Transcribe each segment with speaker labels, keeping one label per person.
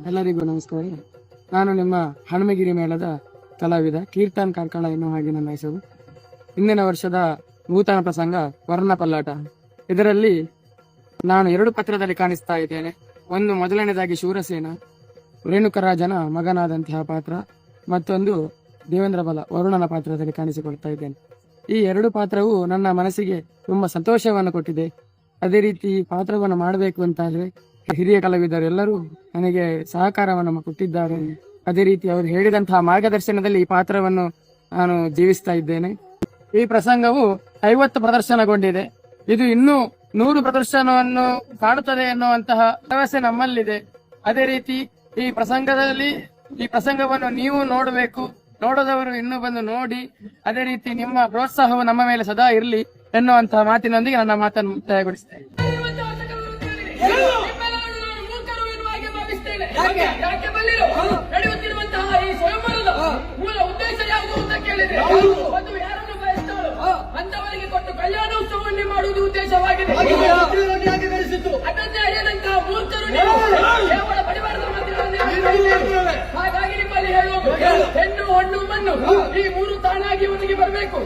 Speaker 1: ಎಲ್ಲರಿಗೂ ನಮಸ್ಕಾರ. ನಾನು ನಿಮ್ಮ ಹನುಮಗಿರಿ ಮೇಳದ ಕಲಾವಿದ ಕೀರ್ತನ್ ಕಾರ್ಕಳ ಎನ್ನುವ ಹಾಗೆ ನನ್ನ ಹೆಸರು. ಇಂದಿನ ವರ್ಷದ ನೂತನ ಪ್ರಸಂಗ ವರ್ಣ ಪಲ್ಲಾಟ. ಇದರಲ್ಲಿ ನಾನು 2 ಪಾತ್ರದಲ್ಲಿ ಕಾಣಿಸ್ತಾ ಇದ್ದೇನೆ. ಒಂದು ಮೊದಲನೇದಾಗಿ ಶೂರಸೇನ ರೇಣುಕರಾಜನ ಮಗನಾದಂತಹ ಪಾತ್ರ, ಮತ್ತೊಂದು ದೇವೇಂದ್ರ ಬಲ ವರುಣನ ಪಾತ್ರದಲ್ಲಿ ಕಾಣಿಸಿಕೊಳ್ತಾ ಇದ್ದೇನೆ. ಈ 2 ಪಾತ್ರವು ನನ್ನ ಮನಸ್ಸಿಗೆ ತುಂಬಾ ಸಂತೋಷವನ್ನು ಕೊಟ್ಟಿದೆ. ಅದೇ ರೀತಿ ಪಾತ್ರವನ್ನು ಮಾಡಬೇಕು ಅಂತಾದ್ರೆ ಹಿರಿಯ ಕಲಾವಿದರು ಎಲ್ಲರೂ ನನಗೆ ಸಹಕಾರವನ್ನು ಕೊಟ್ಟಿದ್ದಾರೆ. ಅದೇ ರೀತಿ ಅವರು ಹೇಳಿದಂತಹ ಮಾರ್ಗದರ್ಶನದಲ್ಲಿ ಈ ಪಾತ್ರವನ್ನು ನಾನು ಜೀವಿಸ್ತಾ ಇದ್ದೇನೆ. ಈ ಪ್ರಸಂಗವು 50 ಪ್ರದರ್ಶನಗೊಂಡಿದೆ. ಇದು ಇನ್ನೂ 100 ಪ್ರದರ್ಶನವನ್ನು ಕಾಣುತ್ತದೆ ಎನ್ನುವಂತಹ ಭರವಸೆ ನಮ್ಮಲ್ಲಿದೆ. ಅದೇ ರೀತಿ ಈ ಪ್ರಸಂಗವನ್ನು ನೀವು ನೋಡಬೇಕು, ನೋಡದವರು ಇನ್ನೂ ಬಂದು ನೋಡಿ. ಅದೇ ರೀತಿ ನಿಮ್ಮ ಪ್ರೋತ್ಸಾಹವು ನಮ್ಮ ಮೇಲೆ ಸದಾ ಇರಲಿ ಎನ್ನುವಂತಹ ಮಾತಿನೊಂದಿಗೆ ನನ್ನ ಮಾತನ್ನು ಮುಕ್ತಾಯಗೊಳಿಸುತ್ತೇನೆ.
Speaker 2: ನಡೆಯುತ್ತಿರುವಂತಹ ಈ ಸ್ವಯಂವರದ ಮೂಲ ಉದ್ದೇಶ ಯಾವುದು ಅಂತ ಕೇಳಿದ್ರೆ, ಒಂದು ಯಾರನ್ನು ಬಯಸ್ತಾಳು ಅಂತವರಿಗೆ ಕೊಟ್ಟು ಕಲ್ಯಾಣೋತ್ಸವವನ್ನೇ ಮಾಡುವುದು ಉದ್ದೇಶವಾಗಿದೆ. ಅದನ್ನೇ ಅರಿಯದಂತಹ ಮೂರ್ತರು ಕೇವಲ ಪರಿವಾರದ ಮಧ್ಯದಲ್ಲಿ. ಹಾಗಾಗಿ ನಿಮ್ಮಲ್ಲಿ ಹೇಳುವುದು, ಹೆಣ್ಣು ಹಣ್ಣು ಮಣ್ಣು ಈ 3 ತಾನಾಗಿ ಒಟ್ಟಿಗೆ ಬರಬೇಕು.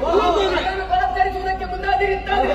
Speaker 2: ಅದನ್ನು ಬಲತ್ತರಿಸುವುದಕ್ಕೆ ಮುಂದಾದಿರುತ್ತಾರೆ.